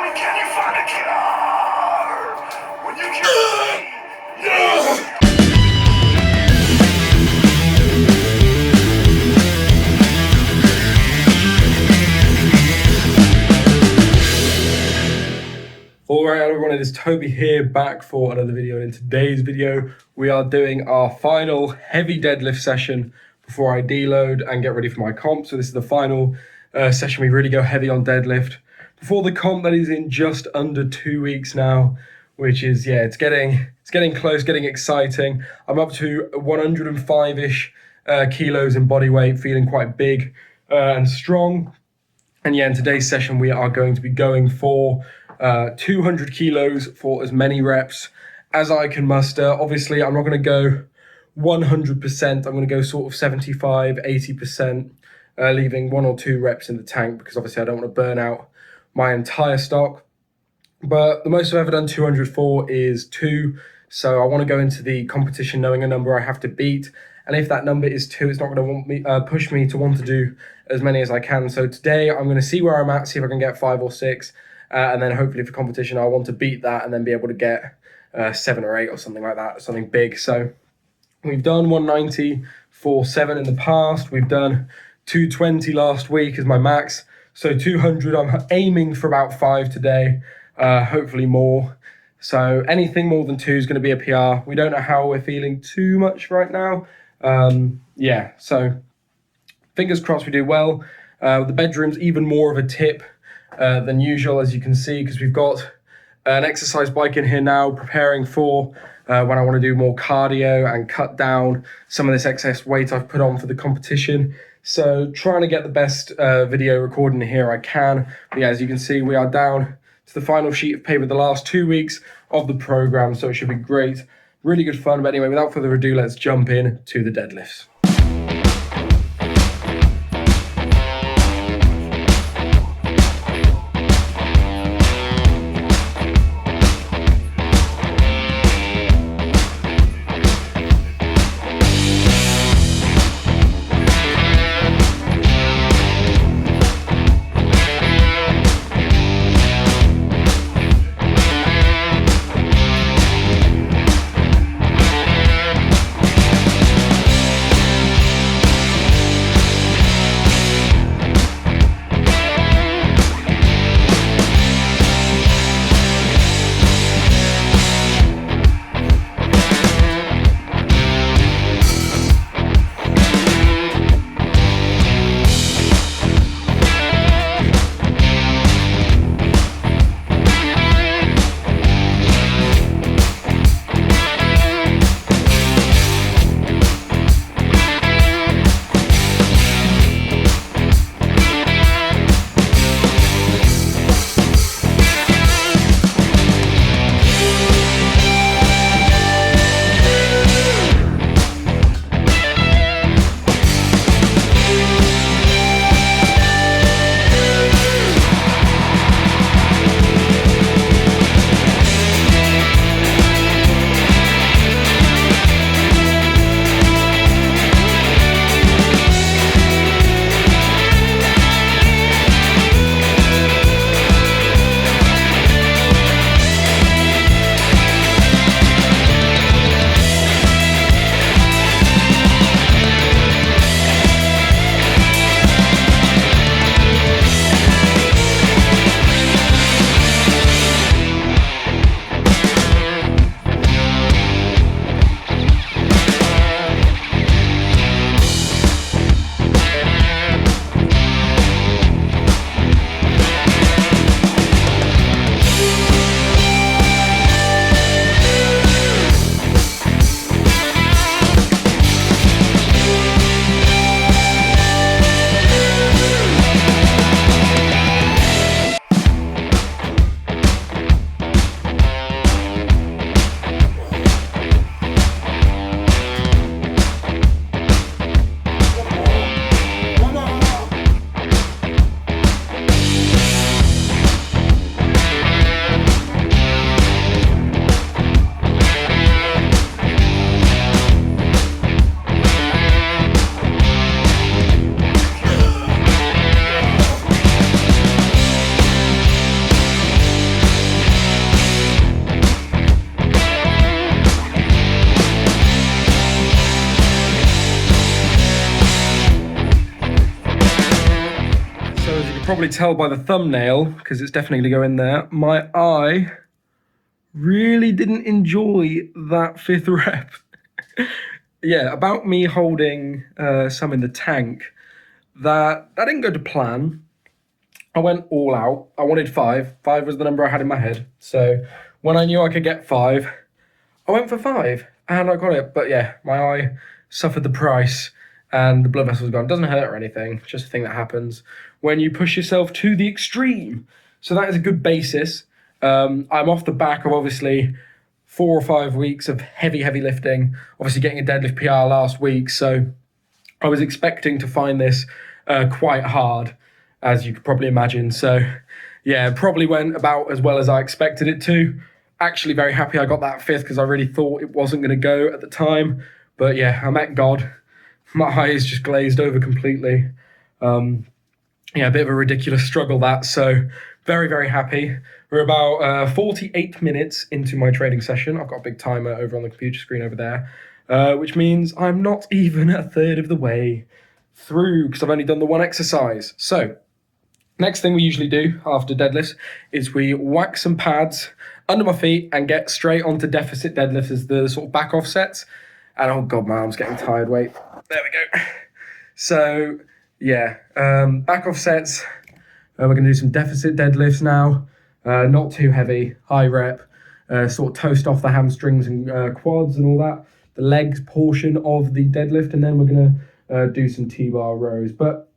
me, can you find a cure? When you can't see, yeah. Alright everyone, it is Toby here, back for another video. And in today's video, we are doing our final heavy deadlift session before I deload and get ready for my comp. So this is the final session we really go heavy on deadlift. Before the comp that is in just under 2 weeks now, which is, yeah, it's getting close, getting exciting. I'm up to 105-ish kilos in body weight, feeling quite big and strong. And yeah, in today's session, we are going to be going for 200 kilos for as many reps as I can muster. Obviously, I'm not going to go 100%. I'm going to go sort of 75, 80%, leaving 1 or 2 reps in the tank because obviously I don't want to burn out my entire stock. But the most I've ever done 200 for is 2. So I want to go into the competition knowing a number I have to beat. And if that number is 2, it's not going to push me to want to do as many as I can. So today I'm going to see where I'm at, see if I can get 5 or 6. And then hopefully for competition, I want to beat that and then be able to get 7 or 8 or something like that, something big. So we've done 190 for 7 in the past. We've done 220 last week as my max. So 200, I'm aiming for about 5 today, hopefully more. So anything more than 2 is going to be a PR. We don't know how we're feeling too much right now. Yeah, so fingers crossed we do well. The bedroom's even more of a tip than usual, as you can see, because we've got an exercise bike in here now, preparing for when I want to do more cardio and cut down some of this excess weight I've put on for the competition. So trying to get the best video recording here I can. But yeah, as you can see, we are down to the final sheet of paper, the last 2 weeks of the program, so it should be great. Really good fun. But anyway, without further ado, let's jump in to the deadlifts. probably tell by the thumbnail, because it's definitely going to go in there, my eye really didn't enjoy that 5th rep. Yeah, about me holding some in the tank, that didn't go to plan. I went all out. I wanted 5. 5 was the number I had in my head. So when I knew I could get 5, I went for 5 and I got it. But yeah, my eye suffered the price and the blood vessel's gone. It doesn't hurt or anything, just a thing that happens when you push yourself to the extreme. So that is a good basis. I'm off the back of obviously 4 or 5 weeks of heavy lifting, obviously getting a deadlift PR last week. So I was expecting to find this quite hard, as you could probably imagine. So yeah, probably went about as well as I expected it to. Actually very happy I got that 5th because I really thought it wasn't going to go at the time. But yeah, I met God. My eyes just glazed over completely. Yeah, a bit of a ridiculous struggle that. So very happy. We're about 48 minutes into my training session. I've got a big timer over on the computer screen over there, which means I'm not even a third of the way through because I've only done the 1 exercise. So next thing we usually do after deadlifts is we whack some pads under my feet and get straight onto deficit deadlifts as the sort of back off sets. And oh God, my arm's getting tired. Wait, there we go. So yeah, back off sets. We're going to do some deficit deadlifts now. Not too heavy, high rep. Sort of toast off the hamstrings and quads and all that. The legs portion of the deadlift, and then we're going to do some T-bar rows. But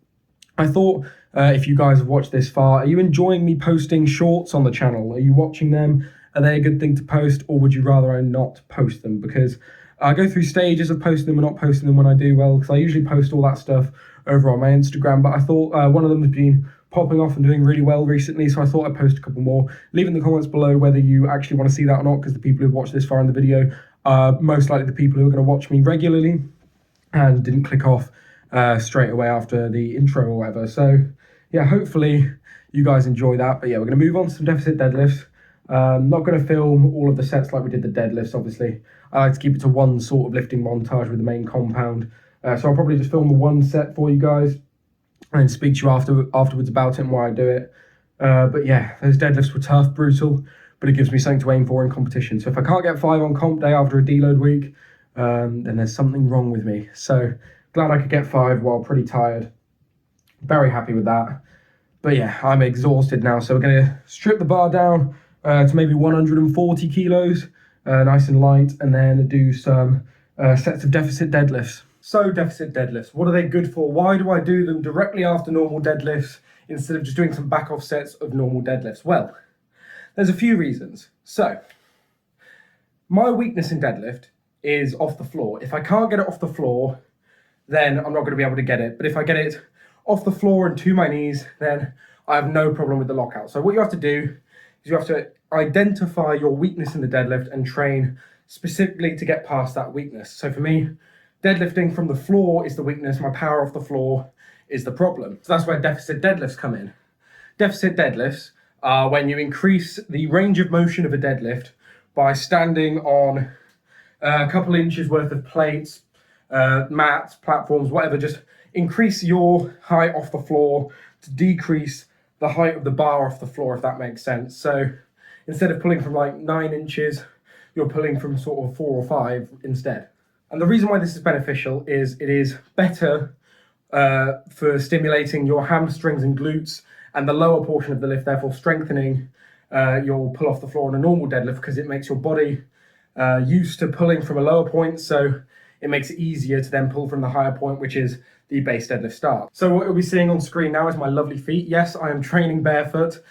I thought if you guys have watched this far, are you enjoying me posting shorts on the channel? Are you watching them? Are they a good thing to post, or would you rather I not post them? Because I go through stages of posting them and not posting them when I do well, because I usually post all that stuff over on my Instagram. But I thought one of them has been popping off and doing really well recently, so I thought I'd post a couple more. Leave in the comments below whether you actually want to see that or not, because the people who've watched this far in the video are most likely the people who are going to watch me regularly and didn't click off straight away after the intro or whatever. So yeah, hopefully you guys enjoy that. But yeah, we're going to move on to some deficit deadlifts. Not going to film all of the sets like we did the deadlifts, obviously. I like to keep it to one sort of lifting montage with the main compound. So I'll probably just film the 1 set for you guys and speak to you afterwards about it and why I do it. But yeah, those deadlifts were tough, brutal, but it gives me something to aim for in competition. So if I can't get 5 on comp day after a deload week, then there's something wrong with me. So glad I could get 5 while pretty tired. Very happy with that. But yeah, I'm exhausted now. So we're going to strip the bar down to maybe 140 kilos, nice and light, and then do some sets of deficit deadlifts. So deficit deadlifts, what are they good for? Why do I do them directly after normal deadlifts instead of just doing some back off sets of normal deadlifts? Well, there's a few reasons. So my weakness in deadlift is off the floor. If I can't get it off the floor, then I'm not going to be able to get it. But if I get it off the floor and to my knees, then I have no problem with the lockout. So what you have to do is you have to identify your weakness in the deadlift and train specifically to get past that weakness. So for me, deadlifting from the floor is the weakness. My power off the floor is the problem. So that's where deficit deadlifts come in. Deficit deadlifts are when you increase the range of motion of a deadlift by standing on a couple inches worth of plates, mats, platforms, whatever. Just increase your height off the floor to decrease the height of the bar off the floor, if that makes sense. So instead of pulling from like 9 inches, you're pulling from sort of 4 or 5 instead. And the reason why this is beneficial is it is better for stimulating your hamstrings and glutes and the lower portion of the lift, therefore strengthening your pull off the floor on a normal deadlift, because it makes your body used to pulling from a lower point. So it makes it easier to then pull from the higher point, which is the base deadlift start. So what you'll be seeing on screen now is my lovely feet. Yes, I am training barefoot.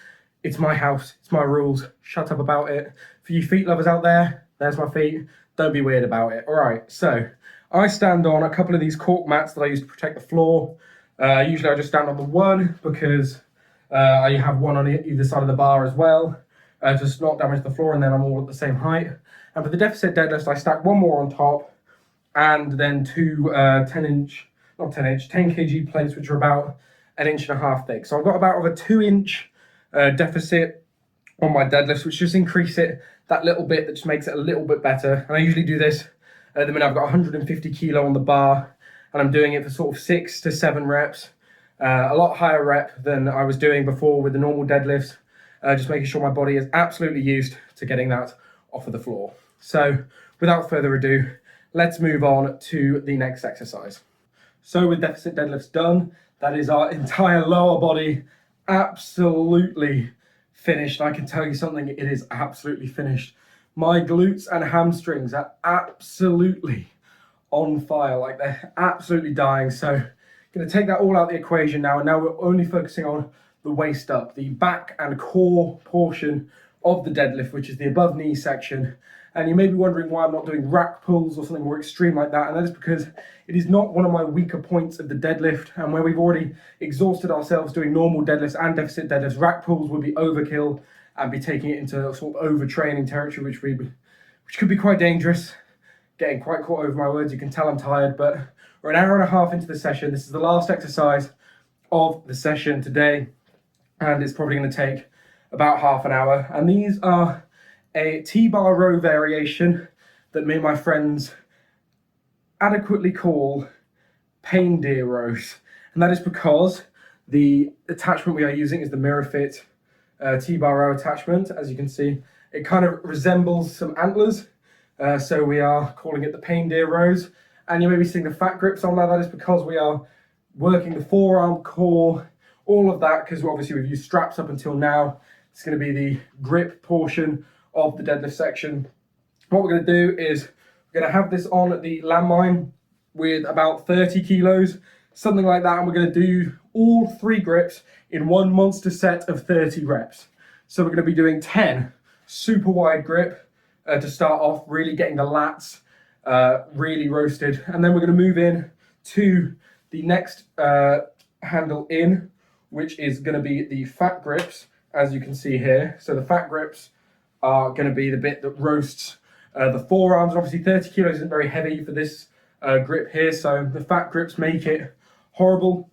It's my house, it's my rules. Shut up about it. For you feet lovers out there, there's my feet. Don't be weird about it. All right, so I stand on a couple of these cork mats that I use to protect the floor. Usually I just stand on the one because I have one on either side of the bar as well, just not damage the floor, and then I'm all at the same height. And for the deficit deadlifts, I stack one more on top and then 2 10 kg plates, which are about 1.5 inches thick. So I've got about a 2-inch deficit on my deadlifts, which just increase it that little bit, that just makes it a little bit better. And I usually do this at the minute. I've got 150 kilo on the bar and I'm doing it for sort of 6 to 7 reps. a lot higher rep than I was doing before with the normal deadlifts, just making sure my body is absolutely used to getting that off of the floor. So without further ado, let's move on to the next exercise. So with deficit deadlifts done, that is our entire lower body absolutely finished. I can tell you something, it is absolutely finished. My glutes and hamstrings are absolutely on fire, like they're absolutely dying. So I'm going to take that all out of the equation now, and now we're only focusing on the waist up, the back and core portion of the deadlift, which is the above knee section. And you may be wondering why I'm not doing rack pulls or something more extreme like that, and that is because it is not one of my weaker points of the deadlift, and where we've already exhausted ourselves doing normal deadlifts and deficit deadlifts, rack pulls would be overkill and be taking it into sort of overtraining territory, which could be quite dangerous. Getting quite caught over my words, you can tell I'm tired, but we're an hour and a half into the session. This is the last exercise of the session today, and it's probably going to take about half an hour. And these are a T-bar row variation that me and my friends adequately call pain deer rows. And that is because the attachment we are using is the Mirror Fit T-bar row attachment. As you can see, it kind of resembles some antlers. So we are calling it the pain deer rows. And you may be seeing the fat grips on that. That is because we are working the forearm, core, all of that, because obviously we've used straps up until now. It's going to be the grip portion of the deadlift section. What we're going to do is we're going to have this on the landmine with about 30 kilos, something like that, and we're going to do all 3 grips in one monster set of 30 reps. So we're going to be doing 10 super wide grip to start off, really getting the lats really roasted, and then we're going to move in to the next handle in, which is going to be the fat grips, as you can see here. So the fat grips are going to be the bit that roasts the forearms. Obviously 30 kilos isn't very heavy for this grip here, so the fat grips make it horrible.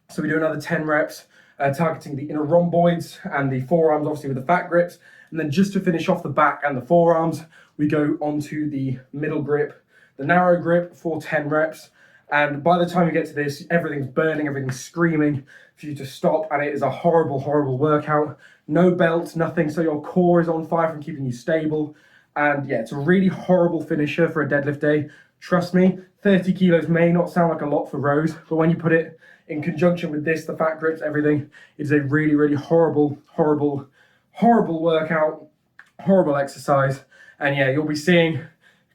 So we do another 10 reps targeting the inner rhomboids and the forearms, obviously with the fat grips. And then just to finish off the back and the forearms, we go onto the middle grip, the narrow grip, for 10 reps. And by the time you get to this, everything's burning, everything's screaming for you to stop, and it is a horrible, horrible workout. No belt, nothing, so your core is on fire from keeping you stable. And yeah, it's a really horrible finisher for a deadlift day. Trust me, 30 kilos may not sound like a lot for rows, but when you put it in conjunction with this, the fat grips, everything, it's a really, really horrible, horrible, horrible workout, horrible exercise. And yeah, you'll be seeing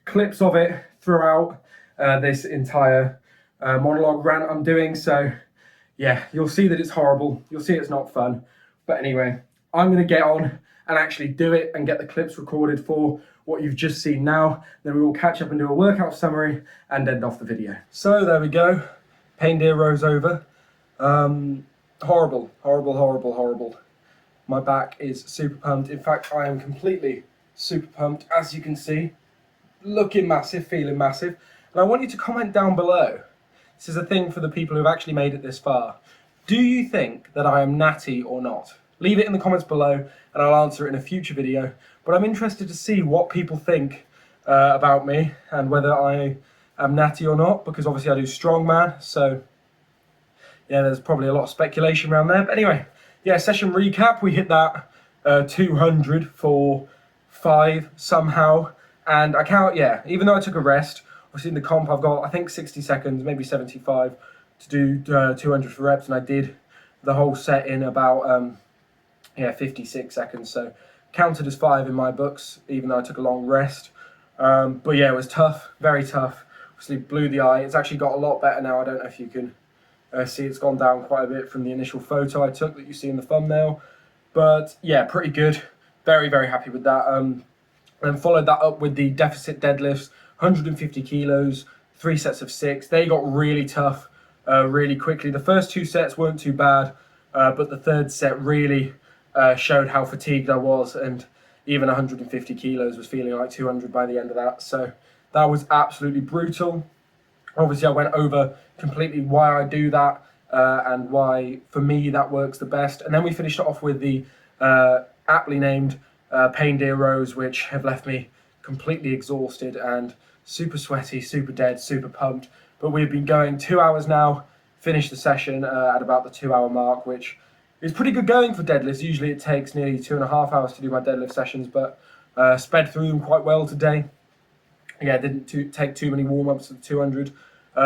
clips of it throughout this entire monologue rant I'm doing. So yeah, you'll see that it's horrible. You'll see it's not fun. But anyway, I'm going to get on and actually do it and get the clips recorded for what you've just seen now. Then we will catch up and do a workout summary and end off the video. So there we go. Pain deer rows over. Horrible, horrible, horrible, horrible. My back is super pumped. In fact, I am completely super pumped, as you can see. Looking massive, feeling massive. And I want you to comment down below. This is a thing for the people who've actually made it this far. Do you think that I am natty or not? Leave it in the comments below and I'll answer it in a future video. But I'm interested to see what people think about me and whether I am natty or not, because obviously I do strongman, so yeah, there's probably a lot of speculation around there. But anyway, yeah, session recap, we hit that 200 for 5 somehow. And I can't, yeah, even though I took a rest, obviously in the comp I've got, I think 60 seconds, maybe 75 to do 200 for reps, and I did the whole set in about 56 seconds, so counted as 5 in my books, even though I took a long rest. But yeah, it was tough, very tough. Obviously blew the eye. It's actually got a lot better now. I don't know if you can see, it's gone down quite a bit from the initial photo I took that you see in the thumbnail. But yeah, pretty good. Very, very happy with that. And followed that up with the deficit deadlifts, 150 kilos, 3 sets of 6. They got really tough really quickly. The first 2 sets weren't too bad, but the third set really showed how fatigued I was, and even 150 kilos was feeling like 200 by the end of that. So that was absolutely brutal. Obviously, I went over completely why I do that and why, for me, that works the best. And then we finished it off with the aptly named pain deer rows, which have left me completely exhausted and super sweaty, super dead, super pumped. But we've been going 2 hours now, finished the session at about the 2 hour mark, which is pretty good going for deadlifts. Usually it takes nearly 2.5 hours to do my deadlift sessions, but sped through them quite well today. Yeah, didn't take too many warm-ups for the 200.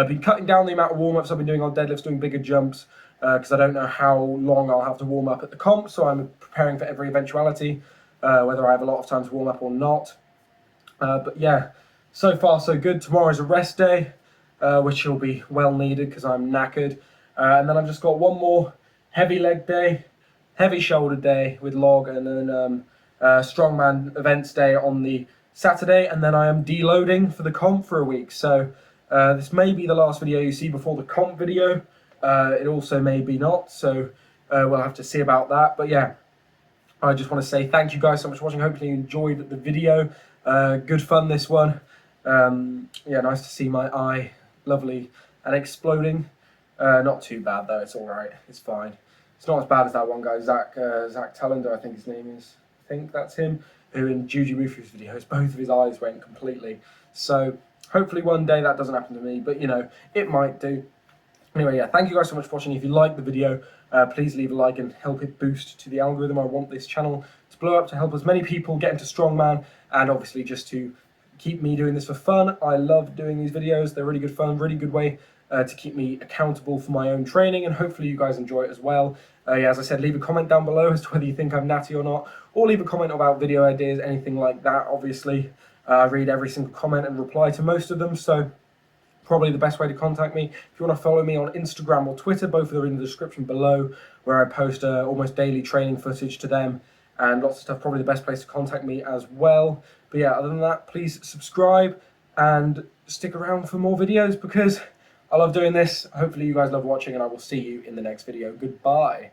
Been cutting down the amount of warm-ups I've been doing on deadlifts, doing bigger jumps, because I don't know how long I'll have to warm up at the comp, so I'm preparing for every eventuality, whether I have a lot of time to warm up or not. But yeah, so far so good. Tomorrow's a rest day, which will be well needed because I'm knackered. And then I've just got one more heavy leg day, heavy shoulder day with log, and then strongman events day on the Saturday, and then I am deloading for the comp for a week. So this may be the last video you see before the comp video. It also may be not, so we'll have to see about that. But yeah, I just want to say thank you guys so much for watching. Hopefully you enjoyed the video. Good fun, this one. Yeah, nice to see my eye, lovely and exploding. Not too bad though, it's all right, it's fine. It's not as bad as that one guy, Zach Tallender, I think his name is. I think that's him, who in Juju Mufu's videos, both of his eyes went completely. So hopefully one day that doesn't happen to me, but you know, it might do. Anyway, yeah, thank you guys so much for watching. If you liked the video, please leave a like and help it boost to the algorithm. I want this channel to blow up, to help as many people get into strongman, and obviously just to keep me doing this for fun. I love doing these videos. They're really good fun, really good way to keep me accountable for my own training, and hopefully you guys enjoy it as well. Yeah, as I said, leave a comment down below as to whether you think I'm natty or not, or leave a comment about video ideas, anything like that. Obviously, I read every single comment and reply to most of them, so probably the best way to contact me. If you want to follow me on Instagram or Twitter, both of them are in the description below, where I post almost daily training footage to them and lots of stuff. Probably the best place to contact me as well. But yeah, other than that, please subscribe and stick around for more videos because I love doing this. Hopefully you guys love watching, and I will see you in the next video. Goodbye.